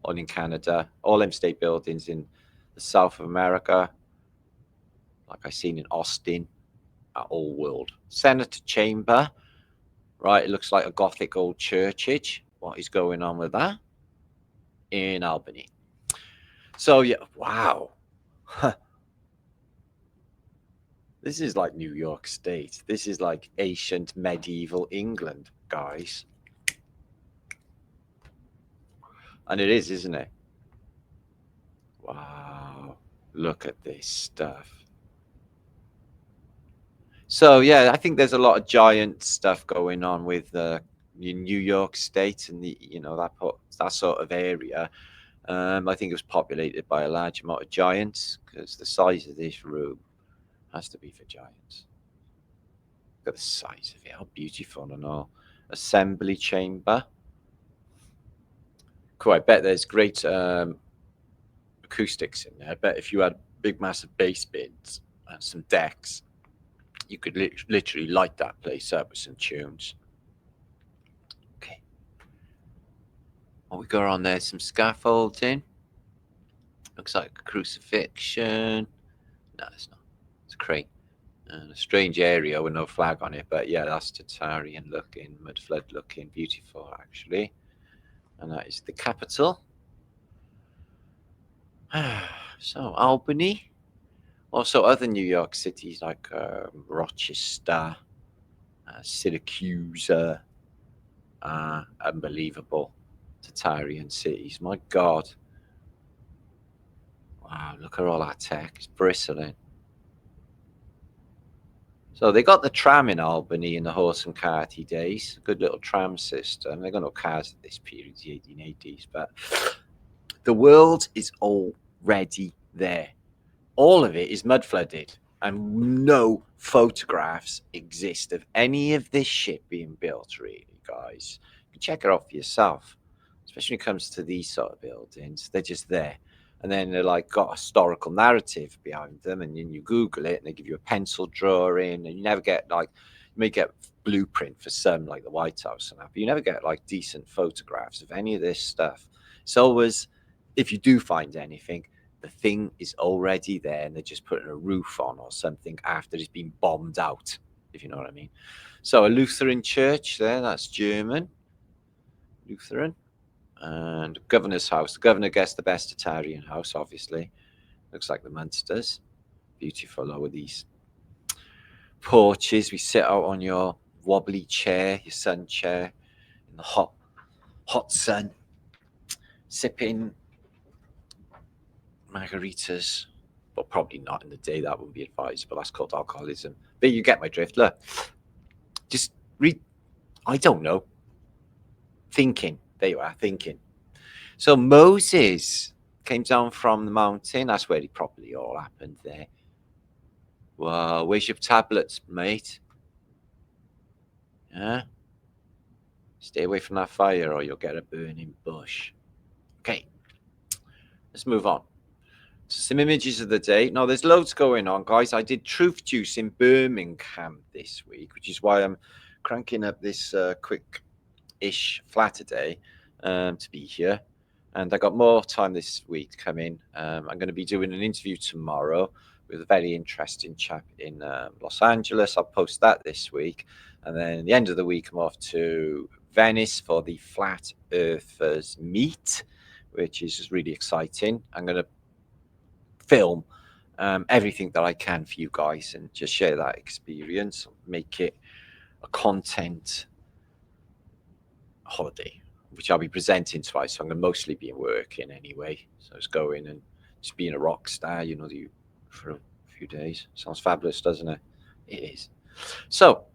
all in Canada, all them state buildings in the South of America, like I seen in Austin, are all world. Senator Chamber, right? It looks like a Gothic old churchage. What is going on with that? In Albany. So yeah, wow. This is like New York State. This is like ancient medieval England, guys. And it is, isn't it? Wow. Look at this stuff. So yeah, I think there's a lot of giant stuff going on with New York State and the that sort of area. I think it was populated by a large amount of giants because the size of this room has to be for giants. Look at the size of it, how beautiful and all. Assembly chamber. Cool. I bet there's great acoustics in there. I bet if you had big, massive bass bins and some decks, you could literally light that place up with some tunes. Okay. What we got on there? Some scaffolding. Looks like a crucifixion. No, it's not. It's a crane. And a strange area with no flag on it, but yeah, that's Tartarian looking, mudflood looking, beautiful actually. And that is the capital. So Albany. Also other New York cities like Rochester, Syracuse, unbelievable. Tartarian cities. My God. Wow, look at all that tech. It's bristling. So they got the tram in Albany in the horse and carty days. Good little tram system. They got no cars at this period, the 1880s, but the world is already there. All of it is mud flooded, and no photographs exist of any of this shit being built, really, guys. You can check it out for yourself, especially when it comes to these sort of buildings. They're just there. And then they're like got a historical narrative behind them, and then you Google it and they give you a pencil drawing, and you never get like, you may get blueprint for some like the White House and that, but you never get like decent photographs of any of this stuff. It's always, if you do find anything, the thing is already there and they're just putting a roof on or something after it's been bombed out, if you know what I mean. So a Lutheran church there, that's German, Lutheran. And governor's house. The governor gets the best Tartarian house, obviously. Looks like the Munsters. Beautiful over these porches. We sit out on your wobbly chair, your sun chair, in the hot sun, sipping margaritas. Well, probably not in the day. That wouldn't be advised, but that's called alcoholism. But you get my drift. Look, just read. I don't know. Thinking. There you are, thinking. So Moses came down from the mountain. That's where it probably all happened there. Wow, where's your tablets, mate? Yeah? Stay away from that fire or you'll get a burning bush. Okay, let's move on. So some images of the day. Now, there's loads going on, guys. I did Truth Juice in Birmingham this week, which is why I'm cranking up this quick-ish flat a day to be here. And I got more time this week to come in. I'm going to be doing an interview tomorrow with a very interesting chap in Los Angeles. I'll post that this week. And then at the end of the week, I'm off to Venice for the Flat Earthers Meet, which is just really exciting. I'm going to film everything that I can for you guys and just share that experience, make it a content holiday, which I'll be presenting twice. So I'm going to mostly be working anyway. So it's going and just being a rock star, you know, for a few days. Sounds fabulous, doesn't it? It is. So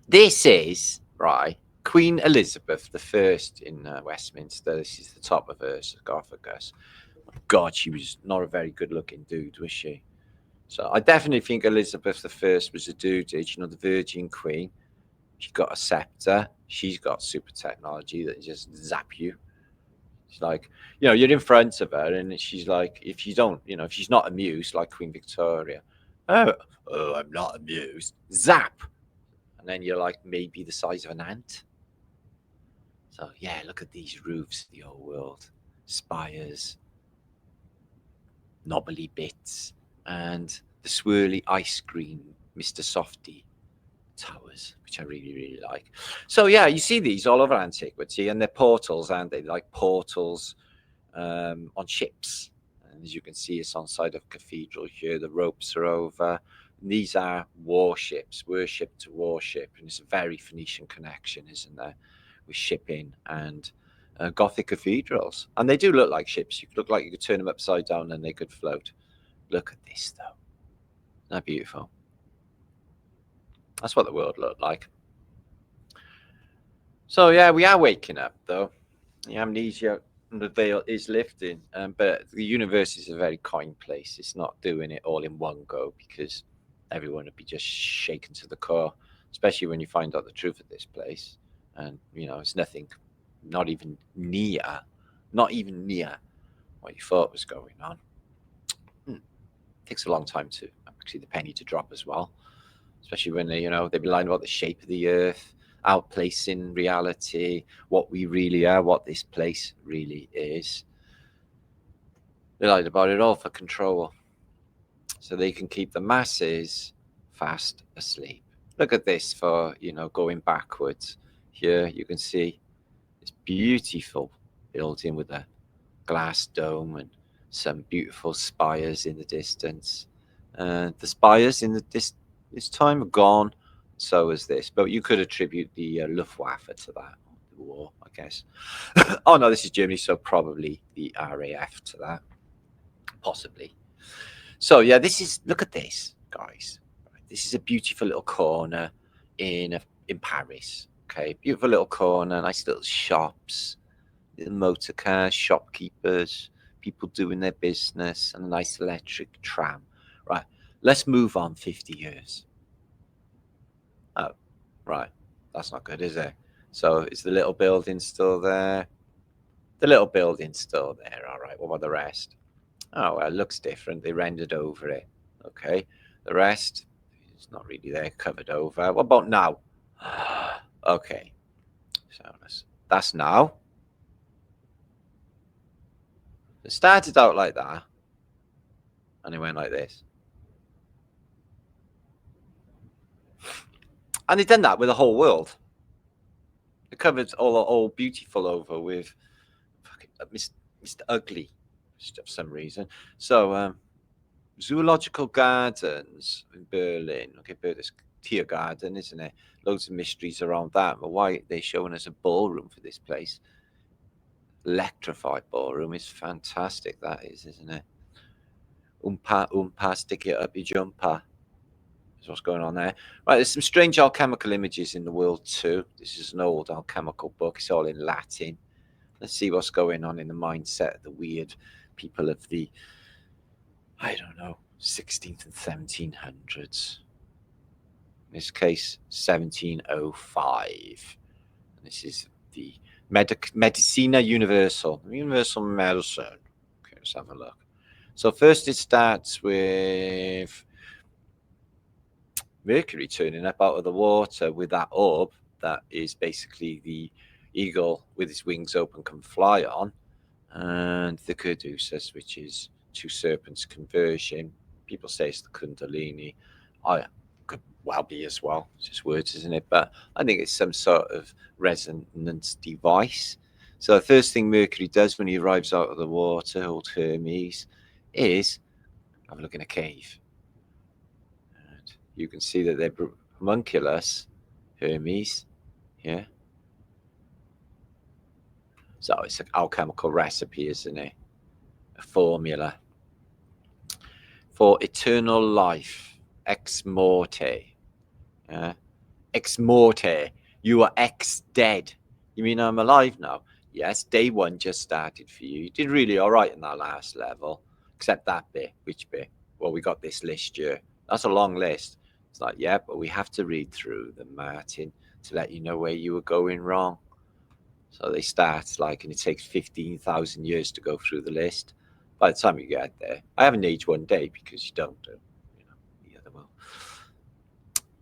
this is, right, Queen Elizabeth I in Westminster. This is the top of her sarcophagus. God, she was not a very good looking dude, was she? So I definitely think Elizabeth I was a dude, you know, the Virgin Queen. She got a scepter. She's got super technology that just zap you. She's like, you know, you're in front of her, and she's like, if you don't, you know, if she's not amused, like Queen Victoria, oh, I'm not amused, zap, and then you're like maybe the size of an ant. So yeah, look at these roofs, the old world, spires, knobbly bits, and the swirly ice cream, Mr. Softy towers, which I really, really like. So yeah, you see these all over antiquity, and they're portals, aren't they? Like portals on ships. And as you can see, it's on side of cathedral here. The ropes are over. And these are warships, worship to warship, and it's a very Phoenician connection, isn't there, with shipping and Gothic cathedrals. And they do look like ships. You look like you could turn them upside down and they could float. Look at this, though. Isn't that beautiful? That's what the world looked like. So yeah, we are waking up, though. The amnesia and the veil is lifting, but the universe is a very kind place. It's not doing it all in one go because everyone would be just shaken to the core, especially when you find out the truth of this place. And you know, it's nothing, not even near what you thought was going on. Takes a long time to actually the penny to drop as well, especially when they, you know, they've been lying about the shape of the earth, our place in reality, what we really are, what this place really is. They lied about it all for control, so they can keep the masses fast asleep. Look at this for, going backwards. Here you can see this beautiful building with a glass dome and some beautiful spires in the distance. The spires in this time are gone. So is this, but you could attribute the Luftwaffe to that, the war, I guess. Oh no, this is Germany, so probably the RAF to that, possibly. So yeah, look at this, guys. This is a beautiful little corner in Paris. Okay, beautiful little corner, nice little shops, little motor cars, shopkeepers, people doing their business, and a nice electric tram. Right, let's move on 50 years. Oh, right, that's not good, is it? So is the little building still there? The little building's still there. All right, what about the rest? Oh, well, it looks different. They rendered over it. Okay, the rest is not really there, covered over. What about now? Okay, so that's now. It started out like that, and it went like this. And they've done that with the whole world. It covered all beautiful over with Mr. Ugly for some reason. So, zoological gardens in Berlin. Okay, but it's Tiergarten, isn't it? Loads of mysteries around that. But why are they showing us a ballroom for this place? Electrified ballroom is fantastic. That is, isn't it? Stick it up your jumper. Is what's going on there. Right, there's some strange alchemical images in the world too. This is an old alchemical book. It's all in Latin. Let's see what's going on in the mindset of the weird people of the, I don't know, 16th and 1700s. In this case, 1705. And this is the Medicina Universal. Universal medicine. Okay, let's have a look. So first it starts with Mercury turning up out of the water with that orb that is basically the eagle with his wings open can fly on, and the Caduceus, which is two serpents conversion. People say it's the Kundalini. I could well be as well. It's just words, isn't it? But I think it's some sort of resonance device. So the first thing Mercury does when he arrives out of the water, old Hermes, is have a look in a cave. You can see that they're homunculus, Hermes, yeah. So it's an alchemical recipe, isn't it? A formula for eternal life, ex morte. Yeah? Ex morte, you are ex-dead. You mean I'm alive now? Yes, day one just started for you. You did really all right in that last level, except that bit. Which bit? Well, we got this list here. That's a long list. It's like, yeah, but we have to read through them, Martin, to let you know where you were going wrong. So they start and it takes 15,000 years to go through the list. By the time you get there, I haven't aged one day because you don't do, the other will.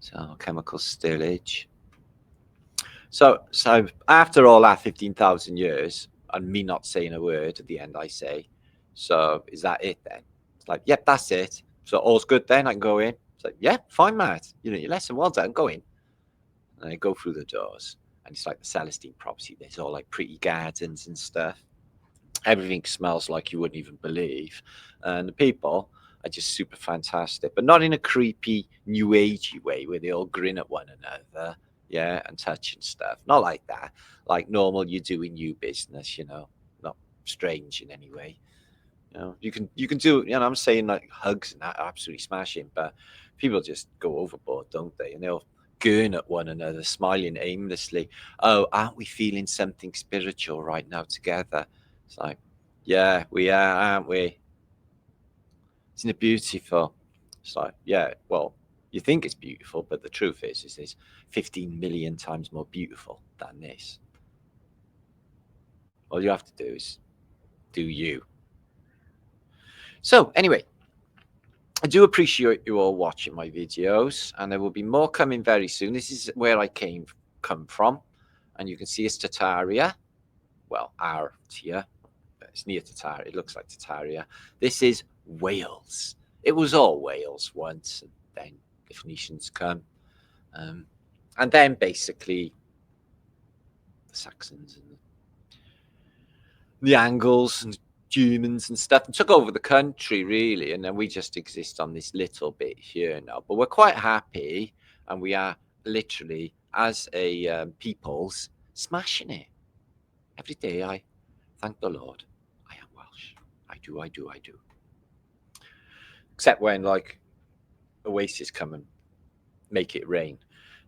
So chemical stillage. So after all that 15,000 years, and me not saying a word at the end, I say, so is that it then? It's like, yep, that's it. So all's good then, I can go in. It's like, yeah, fine, Matt. Your lesson, well done, go in. And I go through the doors, and it's like the Celestine property. There's all like pretty gardens and stuff. Everything smells like you wouldn't even believe. And the people are just super fantastic, but not in a creepy, new agey way where they all grin at one another. Yeah, and touch and stuff. Not like that. Like normal you do in new business, not strange in any way. You can do, I'm saying like hugs and that are absolutely smashing, but people just go overboard, don't they? And they'll gurn at one another, smiling aimlessly. Oh, aren't we feeling something spiritual right now together? It's like, yeah, we are, aren't we? Isn't it beautiful? It's like, yeah, well, you think it's beautiful, but the truth is it's 15 million times more beautiful than this. All you have to do is do you. So anyway, I do appreciate you all watching my videos, and there will be more coming very soon. This is where I come from, and you can see it's Tartaria. Well, our tier, but it's near Tartaria. It looks like Tartaria. This is Wales. It was all Wales once, and then the Phoenicians come. And then basically the Saxons and the Angles and Germans and stuff and took over the country, really. And then we just exist on this little bit here now. But we're quite happy, and we are literally, as a peoples, smashing it. Every day I thank the Lord I am Welsh. I do. Except when, like, Oasis come and make it rain.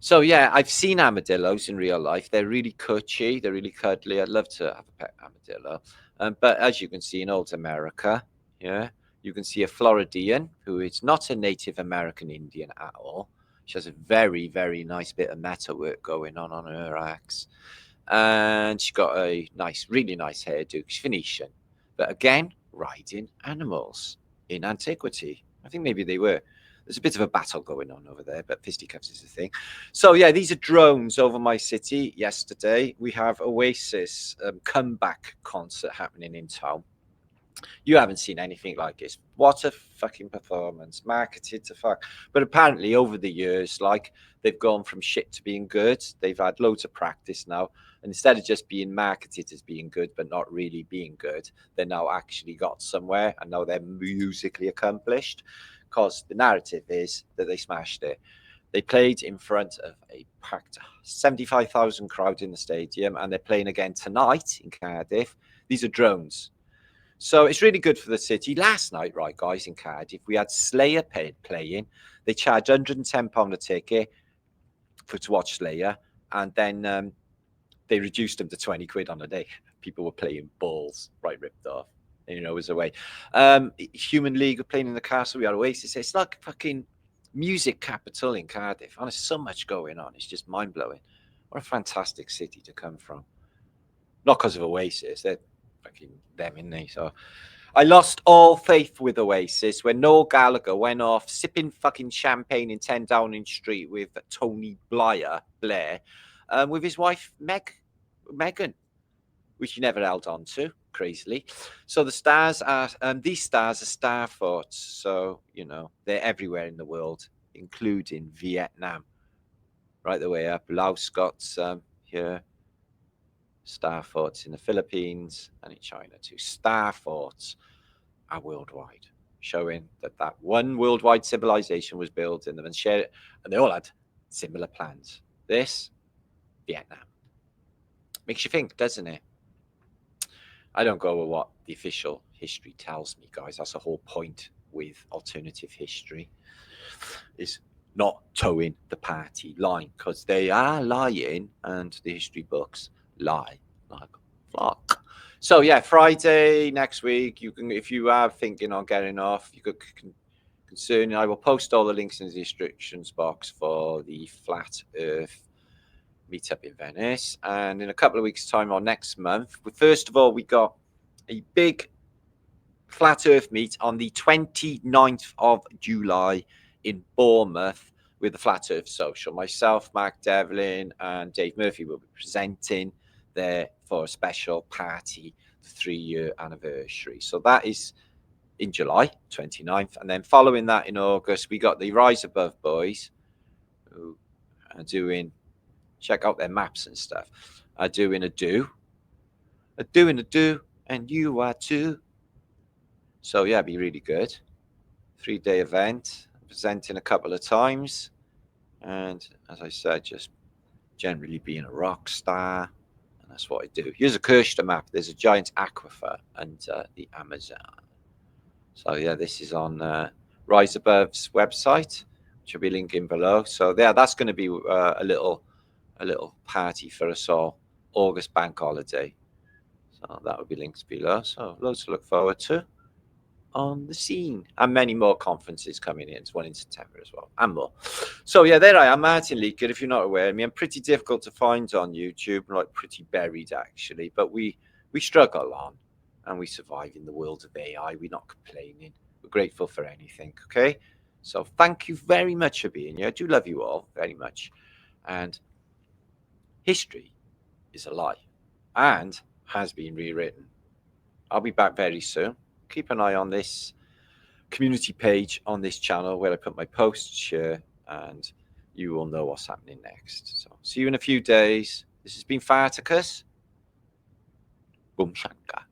So, yeah, I've seen armadillos in real life. They're really cutchy. They're really cuddly. I'd love to have a pet armadillo. But as you can see in old America, yeah, you can see a Floridian who is not a Native American Indian at all. She has a very, very nice bit of metalwork going on her axe. And she's got a nice, really nice hairdo. She's Phoenician. But again, riding animals in antiquity. I think maybe they were. There's a bit of a battle going on over there, but fisticuffs is the thing. So, yeah, these are drones over my city yesterday. We have Oasis comeback concert happening in town. You haven't seen anything like this. What a fucking performance. Marketed to fuck. But apparently over the years, like, they've gone from shit to being good. They've had loads of practice now. And instead of just being marketed as being good, but not really being good, they're now actually got somewhere, and now they're musically accomplished. Because the narrative is that they smashed it. They played in front of a packed 75,000 crowd in the stadium, and they're playing again tonight in Cardiff. These are drones. So it's really good for the city. Last night, right, guys, in Cardiff, we had Slayer playing. They charged £110 a ticket to watch Slayer, and then they reduced them to 20 quid on a day. People were playing balls, right, ripped off. And, it was away. Human League were playing in the castle. We had Oasis. It's like fucking music capital in Cardiff. And there's so much going on. It's just mind-blowing. What a fantastic city to come from. Not because of Oasis. They're fucking them, isn't they? So I lost all faith with Oasis when Noel Gallagher went off sipping fucking champagne in 10 Downing Street with Tony Blair, with his wife, Megan, which he never held on to, crazily. So the stars are, these stars are star forts. So, they're everywhere in the world, including Vietnam. Right the way up. Laos got here. Star forts in the Philippines and in China too. Star forts are worldwide, showing that one worldwide civilization was built in them and shared it, and they all had similar plans. This, Vietnam. Makes you think, doesn't it? I don't go with what the official history tells me, guys. That's the whole point with alternative history, is not towing the party line, because they are lying, and the history books lie like fuck. So yeah, Friday next week, you can, if you are thinking on getting off, you could concern. I will post all the links in the descriptions box for the Flat Earth meetup in Venice, and in a couple of weeks' time or next month. First of all, we got a big Flat Earth meet on the 29th of July in Bournemouth with the Flat Earth Social. Myself, Mark Devlin, and Dave Murphy will be presenting there for a special party, the 3-year anniversary. So that is in July 29th. And then following that in August, we got the RiseAbove boys, who are doing, check out their maps and stuff, are doing a do, and you are too. So yeah, it'd be really good. 3-day event, presenting a couple of times. And as I said, just generally being a rock star. And that's what I do. Here's a Kirsta map. There's a giant aquifer under the Amazon. So yeah, this is on RiseAbove's website, which I'll be linking below. So yeah, that's going to be a little party for us all. August bank holiday. So that will be linked below. So loads to look forward to on the scene, and many more conferences coming in. There's one in September as well, and more. So yeah, there I am, Martin Liedtke. If you're not aware of me, I'm pretty difficult to find on YouTube, like pretty buried actually, but we struggle on, and we survive in the world of AI. We're not complaining. We're grateful for anything. Okay, so thank you very much for being here. I do love you all very much, and history is a lie and has been rewritten. I'll be back very soon. Keep an eye on this community page on this channel where I put my posts, share, and you will know what's happening next. So see you in a few days. This has been Farticus. Boom Shaka.